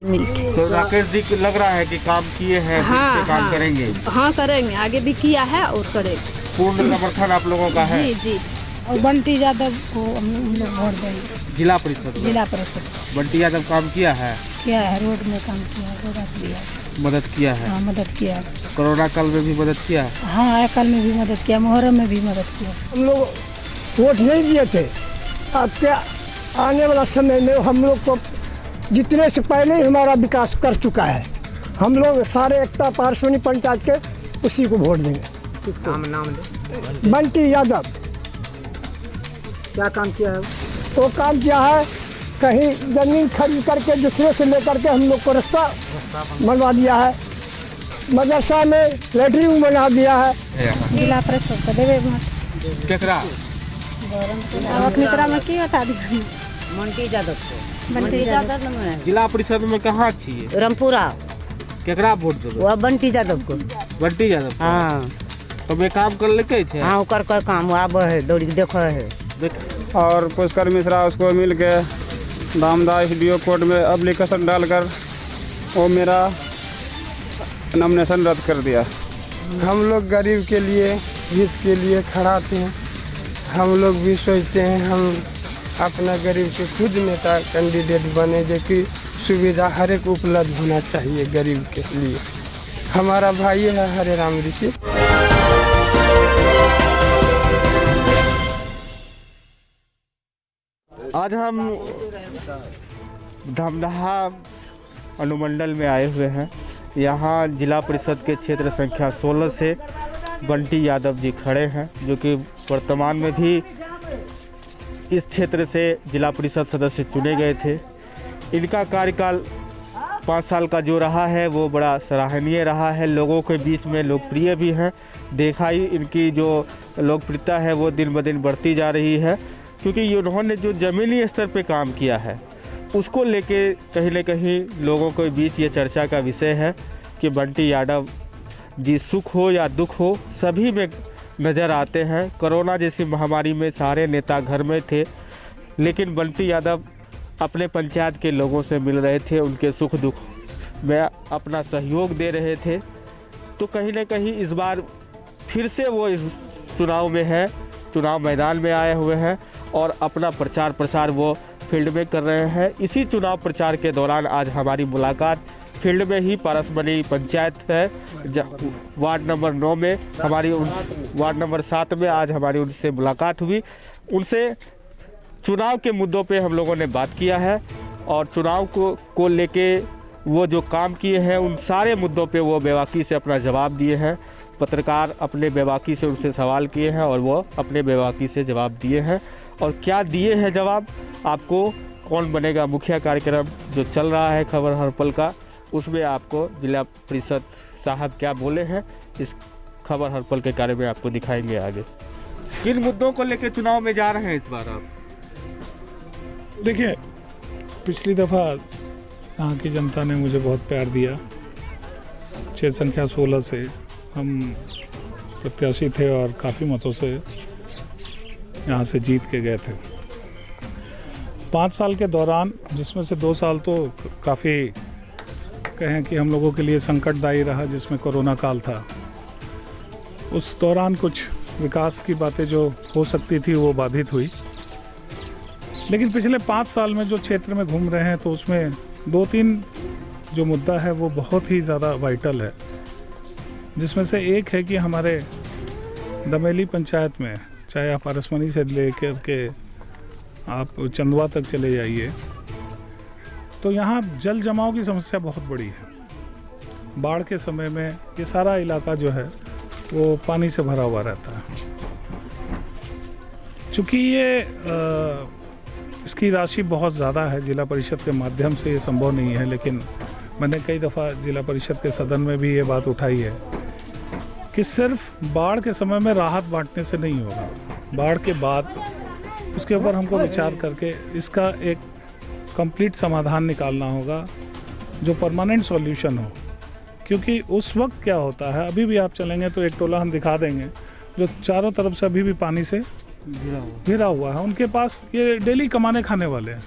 मिलके। तो राकेश जी को लग रहा है कि काम किए हैं, फिर से काम करेंगे। हाँ करेंगे, आगे भी किया है और करेंगे। पूर्ण समर्थन आप लोगों का है? जी जी। और बंटी यादव को हम लोग वोट देंगे। जिला परिषद में? जिला परिषद बंटी यादव काम किया है? किया है, रोड में काम किया, रोड दिया, मदद किया है? हाँ मदद किया। कोरोना काल में भी मदद किया है? हाँ कल में भी मदद किया, मुहर्रम में भी मदद किया। हम लोग वोट नहीं दिए थे। अब क्या आने वाला समय में हम लोग को जितने से पहले ही हमारा विकास कर चुका है। हम लोग सारे एकता पारसोनी पंचायत के उसी को वोट देंगे। किसको? नाम दे। बंटी यादव। क्या काम किया है? वो काम किया है, कहीं जमीन खरीद करके दूसरे से लेकर के हम लोग को रास्ता बनवा दिया है, मदरसा में लेटरिन बना दिया है। जिला परिषद को देवे वोट। केकरा? में की बता दी बंटी यादव को। बंटी यादव जिला परिषद में कहाँ चाहिए? रामपुरा। केकरा वोट देबै? वह बंटी यादव को। बंटी यादव को? हाँ तो वे काम कर लेके छे? हाँ ओकर काम आब है, दौड़ के देखो है। और पुष्कर मिश्रा उसको मिल के दामदास वीडियो कोर्ट में एप्लीकेशन डालकर वो मेरा नॉमिनेशन रद्द कर दिया। हम लोग गरीब के लिए, जीत के लिए खड़ा थे। हम लोग भी सोचते हैं हम अपना गरीब से खुद नेता कैंडिडेट बने, जो कि सुविधा हर एक उपलब्ध होना चाहिए गरीब के लिए। हमारा भाई है हरे राम ऋषि। आज हम धमदाहा अनुमंडल में आए हुए हैं। यहाँ जिला परिषद के क्षेत्र संख्या 16 से बंटी यादव जी खड़े हैं, जो कि वर्तमान में भी इस क्षेत्र से जिला परिषद सदस्य चुने गए थे। इनका कार्यकाल 5 साल का जो रहा है वो बड़ा सराहनीय रहा है, लोगों के बीच में लोकप्रिय भी हैं। देखा ही इनकी जो लोकप्रियता है वो दिन ब दिन बढ़ती जा रही है, क्योंकि उन्होंने जो ज़मीनी स्तर पे काम किया है उसको लेके कहीं न कहीं लोगों के बीच ये चर्चा का विषय है कि बंटी यादव जी सुख हो या दुख हो सभी में नज़र आते हैं। कोरोना जैसी महामारी में सारे नेता घर में थे, लेकिन बंटी यादव अपने पंचायत के लोगों से मिल रहे थे, उनके सुख दुख में अपना सहयोग दे रहे थे। तो कहीं न कहीं इस बार फिर से वो इस चुनाव में है, चुनाव मैदान में आए हुए हैं और अपना प्रचार प्रसार वो फील्ड में कर रहे हैं। इसी चुनाव प्रचार के दौरान आज हमारी मुलाकात फील्ड में ही पारसमनी पंचायत है, वार्ड नंबर 9 में हमारी वार्ड नंबर 7 में आज हमारी उनसे मुलाकात हुई। उनसे चुनाव के मुद्दों पे हम लोगों ने बात किया है और चुनाव को लेके वो जो काम किए हैं उन सारे मुद्दों पे वो बेबाकी से अपना जवाब दिए हैं। पत्रकार अपने बेबाकी से उनसे सवाल किए हैं और वो अपने बेबाकी से जवाब दिए हैं। और क्या दिए हैं जवाब, आपको कौन बनेगा मुखिया कार्यक्रम जो चल रहा है खबर हर पल का, उसमें आपको जिला परिषद साहब क्या बोले हैं इस खबर हर पल के कार्य में आपको दिखाएंगे आगे। किन मुद्दों को लेकर चुनाव में जा रहे हैं इस बार आप? देखिए, पिछली दफ़ा यहाँ की जनता ने मुझे बहुत प्यार दिया। क्षेत्र संख्या 16 से हम प्रत्याशी थे और काफ़ी मतों से यहाँ से जीत के गए थे। 5 साल के दौरान, जिसमें से 2 साल तो काफ़ी कहें कि हम लोगों के लिए संकटदायी रहा, जिसमें कोरोना काल था, उस दौरान कुछ विकास की बातें जो हो सकती थी वो बाधित हुई। लेकिन पिछले 5 साल में जो क्षेत्र में घूम रहे हैं तो उसमें 2-3 जो मुद्दा है वो बहुत ही ज़्यादा वाइटल है, जिसमें से एक है कि हमारे दमेली पंचायत में, चाहे आप पारसमनी से लेकर के आप चंदवा तक चले जाइए, तो यहाँ जल जमाव की समस्या बहुत बड़ी है। बाढ़ के समय में ये सारा इलाका जो है वो पानी से भरा हुआ रहता है। चूँकि ये इसकी राशि बहुत ज़्यादा है, जिला परिषद के माध्यम से ये संभव नहीं है, लेकिन मैंने कई दफ़ा जिला परिषद के सदन में भी ये बात उठाई है कि सिर्फ बाढ़ के समय में राहत बांटने से नहीं होगा। बाढ़ के बाद उसके ऊपर हमको विचार करके इसका एक कंप्लीट समाधान निकालना होगा जो परमानेंट सॉल्यूशन हो। क्योंकि उस वक्त क्या होता है, अभी भी आप चलेंगे तो एक टोला हम दिखा देंगे जो चारों तरफ से अभी भी पानी से घिरा हुआ है। उनके पास ये डेली कमाने खाने वाले हैं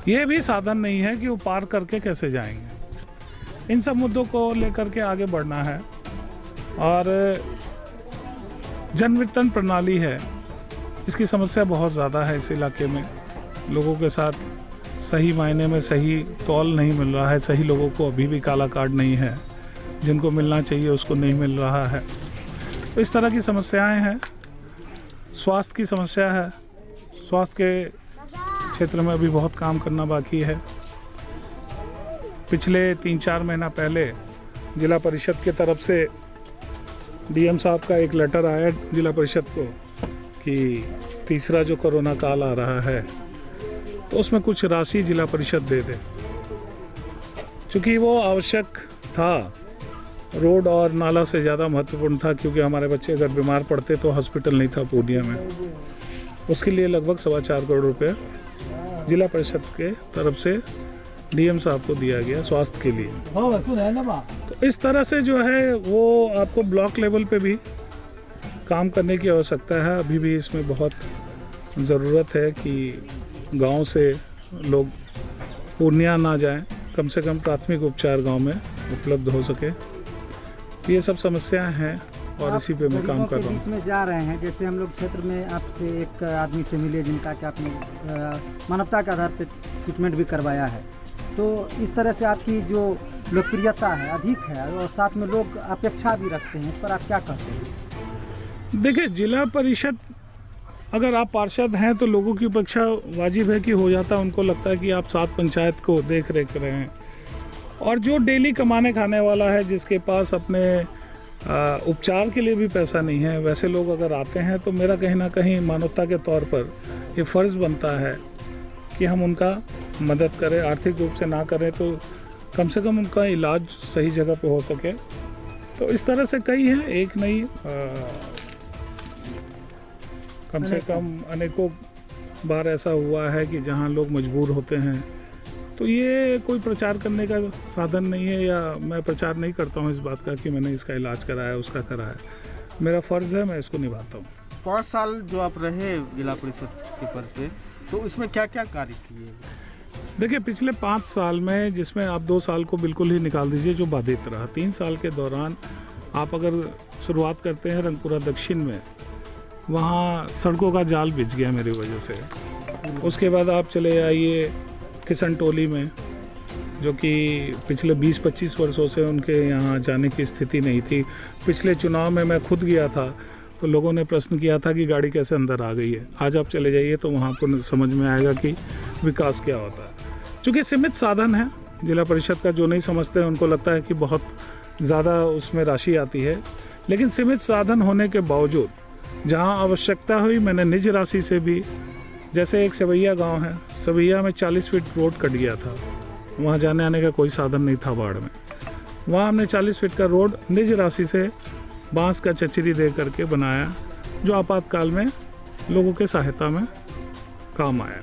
ये भी साधन नहीं है कि वो पार करके कैसे जाएंगे। इन सब मुद्दों को लेकर के आगे बढ़ना है। और जन वितरण प्रणाली है, इसकी समस्या बहुत ज़्यादा है इस इलाके में। लोगों के साथ सही मायने में सही तौल नहीं मिल रहा है। सही लोगों को अभी भी काला कार्ड नहीं है, जिनको मिलना चाहिए उसको नहीं मिल रहा है। तो इस तरह की समस्याएं हैं। स्वास्थ्य की समस्या है, स्वास्थ्य के क्षेत्र में अभी बहुत काम करना बाकी है। पिछले 3-4 महीना पहले जिला परिषद की तरफ से डीएम साहब का एक लेटर आया जिला परिषद को कि तीसरा जो कोरोना काल आ रहा है तो उसमें कुछ राशि जिला परिषद दे दे, क्योंकि वो आवश्यक था। रोड और नाला से ज़्यादा महत्वपूर्ण था, क्योंकि हमारे बच्चे अगर बीमार पड़ते तो हॉस्पिटल नहीं था पूर्णिया में। उसके लिए लगभग 4.25 करोड़ रुपये जिला परिषद के तरफ से डीएम साहब को दिया गया स्वास्थ्य के लिए। तो इस तरह से जो है वो आपको ब्लॉक लेवल पे भी काम करने की आवश्यकता है। अभी भी इसमें बहुत ज़रूरत है कि गांव से लोग पूर्णिया ना जाएं, कम से कम प्राथमिक उपचार गांव में उपलब्ध हो सके। ये सब समस्याएं हैं और इसी पे मैं काम कर रहा हूँ। बीच में जा रहे हैं, जैसे हम लोग क्षेत्र में आपसे एक आदमी से मिले जिनका कि आपने मानवता के आधार पर ट्रीटमेंट भी करवाया है, तो इस तरह से आपकी जो लोकप्रियता है अधिक है और साथ में लोग अपेक्षा भी रखते हैं, इस पर आप क्या कहते हैं? देखिए, जिला परिषद अगर आप पार्षद हैं तो लोगों की अपेक्षा वाजिब है कि हो जाता है। उनको लगता है कि आप 7 पंचायत को देख रेख रहे हैं। और जो डेली कमाने खाने वाला है, जिसके पास अपने उपचार के लिए भी पैसा नहीं है, वैसे लोग अगर आते हैं तो मेरा कहीं ना कहीं मानवता के तौर पर ये फ़र्ज़ बनता है कि हम उनका मदद करें। आर्थिक रूप से ना करें तो कम से कम उनका इलाज सही जगह पे हो सके। तो इस तरह से कई हैं, एक नहीं, कम से कम अनेकों बार ऐसा हुआ है कि जहां लोग मजबूर होते हैं। तो ये कोई प्रचार करने का साधन नहीं है, या मैं प्रचार नहीं करता हूं इस बात का कि मैंने इसका इलाज कराया, उसका कराया। मेरा फ़र्ज़ है, मैं इसको निभाता हूं। 5 साल जो आप रहे जिला परिषद के पद पे, तो उसमें क्या क्या कार्य किए? देखिए, पिछले 5 साल में, जिसमें आप 2 साल को बिल्कुल ही निकाल दीजिए जो बाधित रहा, 3 साल के दौरान आप अगर शुरुआत करते हैं रंगपुरा दक्षिण में, वहाँ सड़कों का जाल बिछ गया मेरी वजह से। उसके बाद आप चले आइए किशन टोली में, जो कि पिछले 20-25 वर्षों से उनके यहाँ जाने की स्थिति नहीं थी। पिछले चुनाव में मैं खुद गया था तो लोगों ने प्रश्न किया था कि गाड़ी कैसे अंदर आ गई है। आज आप चले जाइए तो वहाँ आपको समझ में आएगा कि विकास क्या होता है। चूँकि सीमित साधन है जिला परिषद का, जो नहीं समझते हैं उनको लगता है कि बहुत ज़्यादा उसमें राशि आती है, लेकिन सीमित साधन होने के बावजूद जहाँ आवश्यकता हुई, मैंने निज राशि से भी, जैसे एक सेवैया गांव है, सेवैया में 40 फीट रोड कट गया था, वहाँ जाने आने का कोई साधन नहीं था बाढ़ में। वहाँ हमने 40 फीट का रोड निज राशि से बांस का चचरी दे करके बनाया, जो आपातकाल में लोगों के सहायता में काम आया।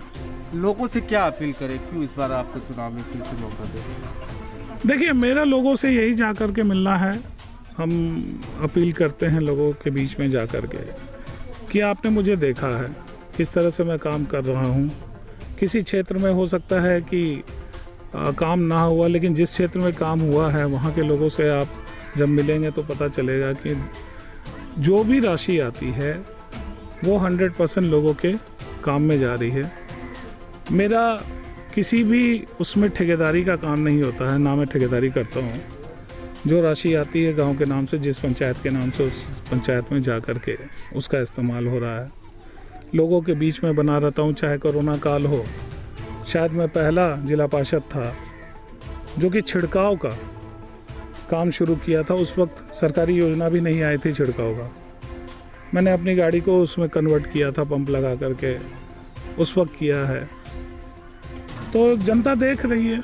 लोगों से क्या अपील करें, क्यों इस बार आपको चुनाव में फिर से मौका दें? देखिए, मेरा लोगों से यही जा कर के मिलना है। हम अपील करते हैं लोगों के बीच में जा कर के कि आपने मुझे देखा है किस तरह से मैं काम कर रहा हूँ। किसी क्षेत्र में हो सकता है कि काम ना हुआ, लेकिन जिस क्षेत्र में काम हुआ है वहाँ के लोगों से आप जब मिलेंगे तो पता चलेगा कि जो भी राशि आती है वो 100% लोगों के काम में जा रही है। मेरा किसी भी उसमें ठेकेदारी का काम नहीं होता है, ना मैं ठेकेदारी करता हूँ। जो राशि आती है गांव के नाम से, जिस पंचायत के नाम से, उस पंचायत में जा कर के उसका इस्तेमाल हो रहा है। लोगों के बीच में बना रहता हूँ, चाहे कोरोना काल हो। शायद मैं पहला जिला पार्षद था जो कि छिड़काव का काम शुरू किया था। उस वक्त सरकारी योजना भी नहीं आई थी छिड़काव का। मैंने अपनी गाड़ी को उसमें कन्वर्ट किया था, पंप लगा करके उस वक्त किया है। तो जनता देख रही है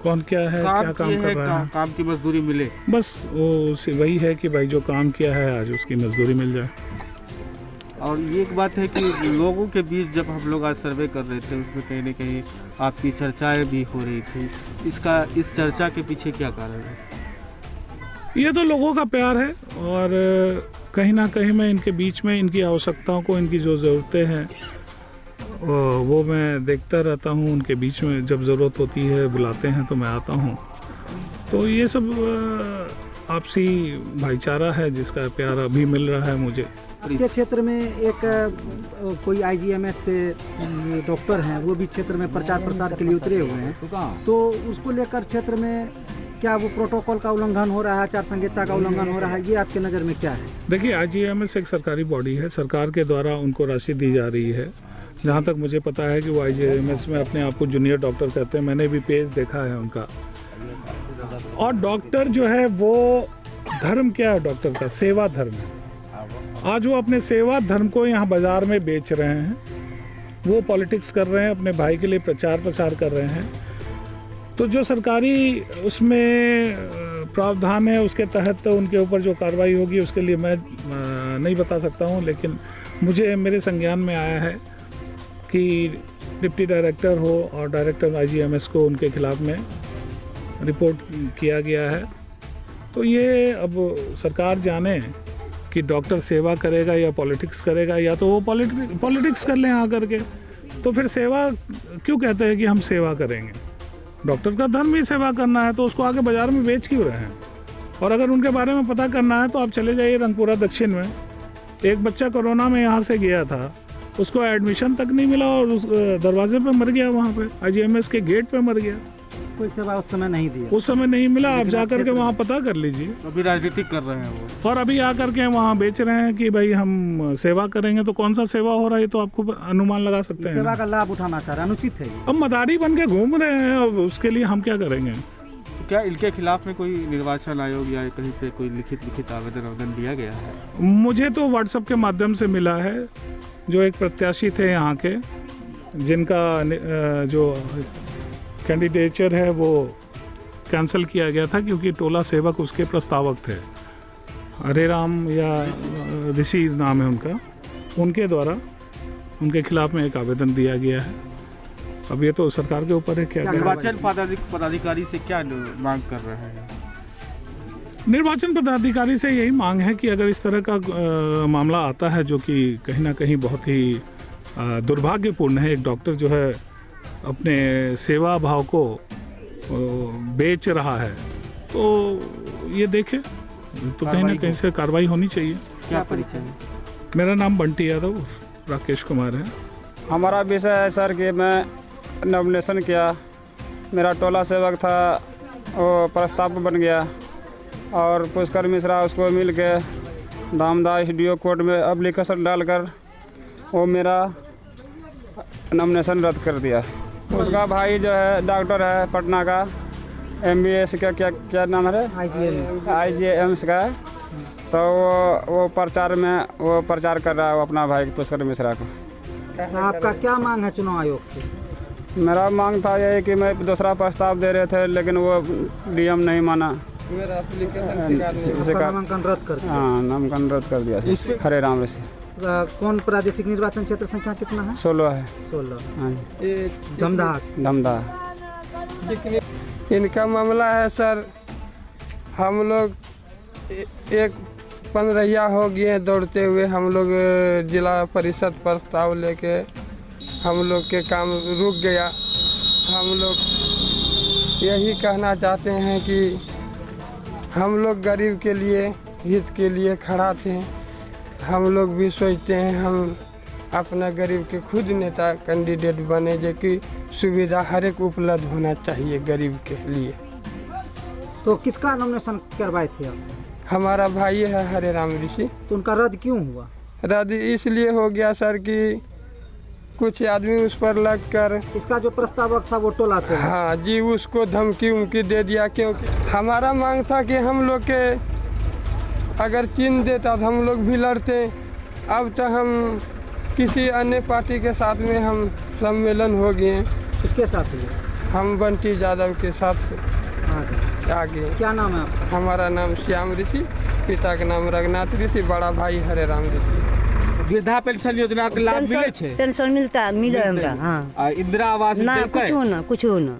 कौन क्या है, क्या काम कर रहा है। काम की मजदूरी मिले, बस वो वही है कि भाई जो काम किया है आज उसकी मजदूरी मिल जाए। और ये एक बात है कि लोगों के बीच जब हम लोग आज सर्वे कर रहे थे, उसमें कहीं ना कहीं आपकी चर्चाएं भी हो रही थी। इस चर्चा के पीछे क्या कारण है? ये तो लोगों का प्यार है, और कहीं ना कहीं मैं इनके बीच में इनकी आवश्यकताओं को, इनकी जो ज़रूरतें हैं वो मैं देखता रहता हूँ उनके बीच में, जब ज़रूरत होती है बुलाते हैं तो मैं आता हूँ। तो ये सब आपसी भाईचारा है जिसका प्यार अभी मिल रहा है मुझे। के क्षेत्र में एक कोई आईजीएमएस से डॉक्टर हैं, वो भी क्षेत्र में प्रचार प्रसार के लिए उतरे हुए हैं, तो उसको लेकर क्षेत्र में क्या वो प्रोटोकॉल का उल्लंघन हो रहा है, आचार संहिता का उल्लंघन हो रहा है, ये आपके नज़र में क्या है? देखिए, आईजीएमएस एक सरकारी बॉडी है, सरकार के द्वारा उनको राशि दी जा रही है। जहाँ तक मुझे पता है कि वो आईजीएमएस में अपने आप को जूनियर डॉक्टर कहते हैं, मैंने भी पेज देखा है उनका। और डॉक्टर जो है वो धर्म क्या है डॉक्टर का? सेवा धर्म है। आज वो अपने सेवा धर्म को यहाँ बाजार में बेच रहे हैं, वो पॉलिटिक्स कर रहे हैं, अपने भाई के लिए प्रचार प्रसार कर रहे हैं। तो जो सरकारी उसमें प्रावधान है उसके तहत उनके ऊपर जो कार्रवाई होगी उसके लिए मैं नहीं बता सकता हूँ, लेकिन मुझे मेरे संज्ञान में आया है कि डिप्टी डायरेक्टर हो और डायरेक्टर आईजीएमएस को उनके खिलाफ में रिपोर्ट किया गया है। तो ये अब सरकार जाने कि डॉक्टर सेवा करेगा या पॉलिटिक्स करेगा, या तो वो पॉलिटिक्स कर लें आकर के। तो फिर सेवा क्यों कहते हैं कि हम सेवा करेंगे? डॉक्टर का धर्म ही सेवा करना है, तो उसको आगे बाजार में बेच क्यों रहे हैं? और अगर उनके बारे में पता करना है तो आप चले जाइए रंगपुरा दक्षिण में, एक बच्चा कोरोना में यहाँ से गया था, उसको एडमिशन तक नहीं मिला और उस दरवाजे पे मर गया, वहाँ पे आईजीएमएस के गेट पे मर गया। कोई सेवा उस समय नहीं दी, उस समय नहीं मिला। आप जा करके वहाँ पता कर लीजिए। अभी राजनीति कर रहे हैं वो, और अभी आकर के वहाँ बेच रहे हैं कि भाई हम सेवा करेंगे। तो कौन सा सेवा हो रहा है तो आपको अनुमान लगा सकते हैं। सेवा का लाभ उठाना चाह रहे हैं, अनुचित है। अब मदारी बन के घूम रहे हैं, अब उसके लिए हम क्या करेंगे? क्या इनके खिलाफ में कोई निर्वाचन आयोग या कहीं पे कोई लिखित आवेदन दिया गया है? मुझे तो व्हाट्सएप के माध्यम से मिला है, जो एक प्रत्याशी थे यहाँ के, जिनका जो कैंडिडेचर है वो कैंसिल किया गया था क्योंकि टोला सेवक उसके प्रस्तावक थे। हरे राम या ऋषि नाम है उनका, उनके द्वारा उनके खिलाफ में एक आवेदन दिया गया है। अब ये तो सरकार के ऊपर है क्या। निर्वाचन पदाधिकारी से क्या मांग कर रहे हैं? निर्वाचन पदाधिकारी से यही मांग है कि अगर इस तरह का मामला आता है जो कि कहीं ना कहीं बहुत ही दुर्भाग्यपूर्ण है, एक डॉक्टर जो है अपने सेवा भाव को बेच रहा है, तो ये देखे तो कहीं ना कहीं से कार्रवाई होनी चाहिए। क्या परिचय? मेरा नाम बंटी यादव राकेश कुमार है। हमारा विषय है सर कि मैं नॉमिनेशन किया, मेरा टोला सेवक था, वो प्रस्ताव बन गया और पुष्कर मिश्रा उसको मिल के दामदा SDO कोर्ट में एप्लीकेशन डालकर वो मेरा नॉमिनेशन रद्द कर दिया। उसका भाई जो है डॉक्टर है पटना का, MBS का क्या नाम है, IGMS का, तो वो प्रचार कर रहा है वो अपना भाई पुष्कर मिश्रा को। आपका क्या मांग है चुनाव आयोग से? मेरा मांग था यही कि मैं दूसरा प्रस्ताव दे रहे थे लेकिन वो DM नहीं माना, नामांकन रद्द कर दिया। हाँ, नामांकन रद्द कर दिया। हरे राम ऋषि। कौन प्रादेशिक निर्वाचन क्षेत्र संख्या कितना है? 16 है। 16। हाँ, धमदाहा। इनका मामला है सर, हम लोग एक 15 हो गए दौड़ते हुए, हम लोग जिला परिषद प्रस्ताव लेके हम लोग के काम रुक गया। हम लोग यही कहना चाहते हैं कि हम लोग गरीब के लिए, हित के लिए खड़ा थे। हम लोग भी सोचते हैं हम अपना गरीब के खुद नेता कैंडिडेट बने, जो कि सुविधा हर एक उपलब्ध होना चाहिए गरीब के लिए। तो किसका नॉमिनेशन करवाए थे आप? हमारा भाई है हरे राम ऋषि। तो उनका रद्द क्यों हुआ? रद्द इसलिए हो गया सर कि कुछ आदमी उस पर लग कर, इसका जो प्रस्तावक था वो टोला से, हाँ जी, उसको धमकी उमकी दे दिया। क्योंकि हमारा मांग था कि हम लोग के अगर चिन्ह देता तो हम लोग भी लड़ते। अब तो हम किसी अन्य पार्टी के साथ में हम सम्मेलन हो गए। किसके साथ हुए? हम बंटी यादव के साथ आगे। क्या नाम है आपका? हमारा नाम श्याम ऋषि, पिता का नाम रघुनाथ ऋषि, बड़ा भाई हरे राम ऋषि। वृद्धा पेंशन योजना के लाभ मिले छे? पेंशन मिले हमरा। हाँ, इंदिरा आवास ना कुछ ना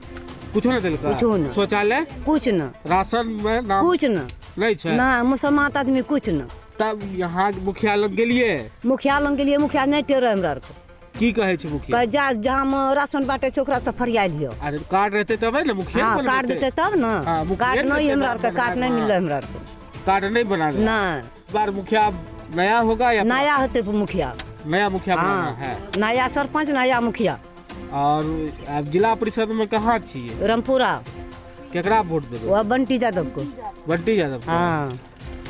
शौचालय कुछ न, राशन में नाम कुछ न नहीं छे ना, मुसलमान आदमी कुछ न। तब यहाँ मुखिया लोग के लिए मुखिया नहीं टेर हमरा की कहे छे मुखिया? जा जहाँ राशन बांटे छे ओकरा से फरियाल लियो। अरे कार्ड रहते तबे ना मुखिया हाँ बनते। कार्ड देते तब ना। हाँ, मुखिया कार्ड ने नहीं देते हमरा ना आर के कार्ड नहीं मिल हमरा आर के। कार्ड नहीं बना रहे। नहीं इस बार मुखिया नया होगा या नया होते मुखिया। नया मुखिया बनाना हाँ है? नया सरपंच नया मुखिया। और आप जिला परिषद में कहाँ छिए? रामपुरा। केकरा वोट देबे? वो बंटी यादव को। बंटी यादव को? हाँ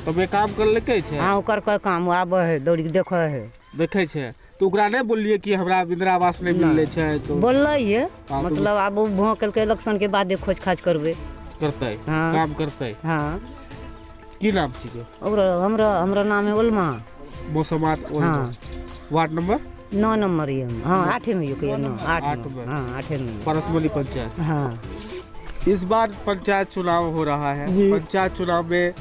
तो वे काम कर लेके छे? हाँ ओकर कोई काम आबे है दौड़ी के देखे है। देखे छे तो ओकरा नहीं बोलिए कि हमरा इंदिरा आवास नहीं मिलले छे तो बोलले ये हाँ, तो मतलब अब भोंकल के इलेक्शन के बाद खोज खाज करबे करते हाँ। काम करते। हाँ की नाम छिके? ओकरा हमरा नाम है उलमा। मौसमात हाँ वार्ड नंबर 9 नंबर ये हाँ 8 में यो के 9 आठ 8 में। में हाँ 8 में। परसमली पंचायत। हाँ इस बार पंचायत चुनाव हो रहा है। पंचायत चुनाव में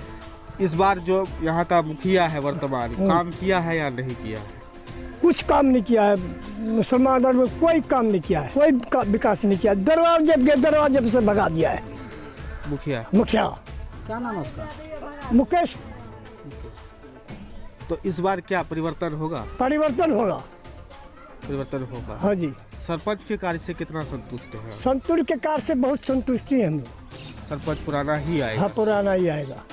इस बार जो यहाँ का मुखिया है वर्तमान काम किया है या नहीं किया है? कुछ काम नहीं किया है। मुसलमान में कोई काम नहीं किया है, कोई विकास नहीं किया। दरवाजे से भगा दिया है मुखिया। क्या नाम है उसका? मुकेश। तो इस बार क्या परिवर्तन होगा? परिवर्तन होगा। परिवर्तन होगा। हाँ जी। सरपंच के कार्य से कितना संतुष्ट है? संतुष्ट के कार्य से बहुत संतुष्टि है हम लोग। सरपंच पुराना ही आएगा? हाँ पुराना ही आएगा।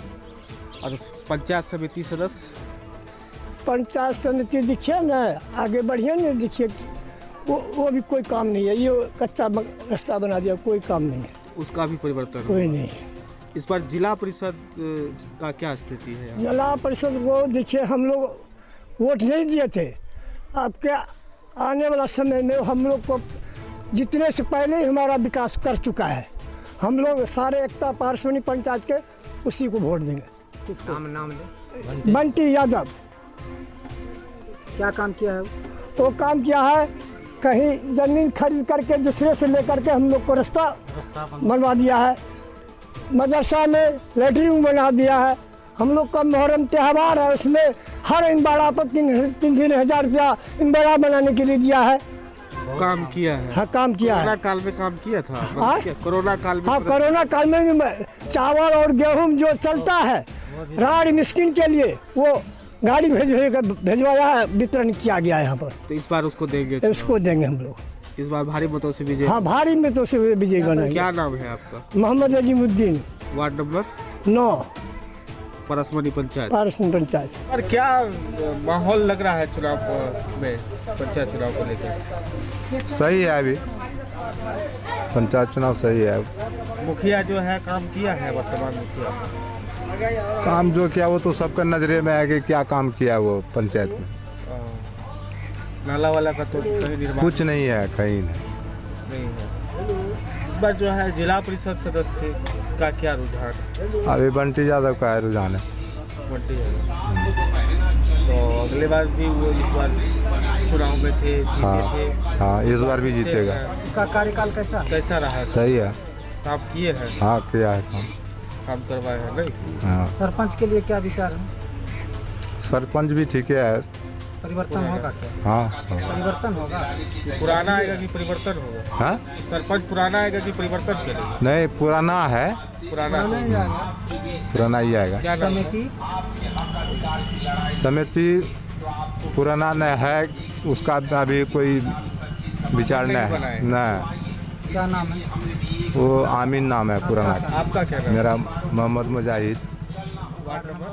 और पंचायत समिति सदस्य? पंचायत समिति देखिए ना आगे बढ़िए ना देखिए वो भी कोई काम नहीं है। ये कच्चा रास्ता बना दिया, कोई काम नहीं है। उसका भी परिवर्तन कोई नहीं है। इस बार जिला परिषद का क्या स्थिति है? जिला परिषद को देखिए हम लोग वोट नहीं दिए थे। आपके आने वाला समय में हम लोग को जितने से पहले ही हमारा विकास कर चुका है। हम लोग सारे एकता पार्श्वनी पंचायत के उसी को वोट देंगे। नाम बंटी यादव। क्या काम किया है? वो काम किया है कहीं जमीन खरीद करके दूसरे से लेकर के हम लोग को रास्ता बनवा दिया है। मदरसा में लेटरिन बना दिया है। हम लोग का मुहर्रम त्यौहार है उसमें हर इम्बाड़ा पर 3,000 रुपया इम्बाड़ा बनाने के लिए दिया है। काम किया है? हाँ काम किया है। कोरोना काल में काम किया था? कोरोना काल में? हाँ कोरोना काल में भी चावल और गेहूं जो चलता है राड मिस्किन के लिए वो गाड़ी भेजवाया है, वितरण किया गया है यहाँ पर। तो इस बार उसको देंगे? उसको देंगे हम लोग। इस बार भारी मतों से विजय? हाँ भारी मतों से विजय बनाएंगे। क्या नाम है आपका? मोहम्मद अजीमुद्दीन। Ward number 9 Parasmani panchayat. पारसमनी पंचायत। और क्या माहौल लग रहा है चुनाव में, पंचायत चुनाव को लेकर? सही है अभी पंचायत चुनाव सही है। मुखिया जो है काम किया है वर्तमान मुखिया? काम जो किया वो तो सबका नजरे में है कि क्या काम किया वो पंचायत में। नाला वाला का तो कहीं निर्माण कुछ नहीं है, कहीं नहीं है। इस बार जो है जिला परिषद सदस्य का क्या रुझान है? अभी बंटी यादव का है रुझान है। बंटी यादव तो अगले बार भी वो इस बार चुनाव में थे, जीते थे। हाँ इस बार भी जीतेगा। उसका कार्यकाल कैसा रहा? सही है। काम किए हैं? हाँ किया है काम करवाए हैं नहीं? हाँ। सरपंच के लिए क्या विचार है? सरपंच भी ठीक है। परिवर्तन होगा क्या? हाँ परिवर्तन होगा। पुराना आएगा कि परिवर्तन होगा? हाँ सरपंच पुराना आएगा कि परिवर्तन करेगा? नहीं पुराना है। पुराना ही आएगा। क्या समिति पुराना नहीं है, उसका अभी कोई विचार नहीं है। क्या नाम है? वो आमीन नाम है पुराना। आपका क्या नाम? मेरा मोहम्मद मुजाहिद। Ward number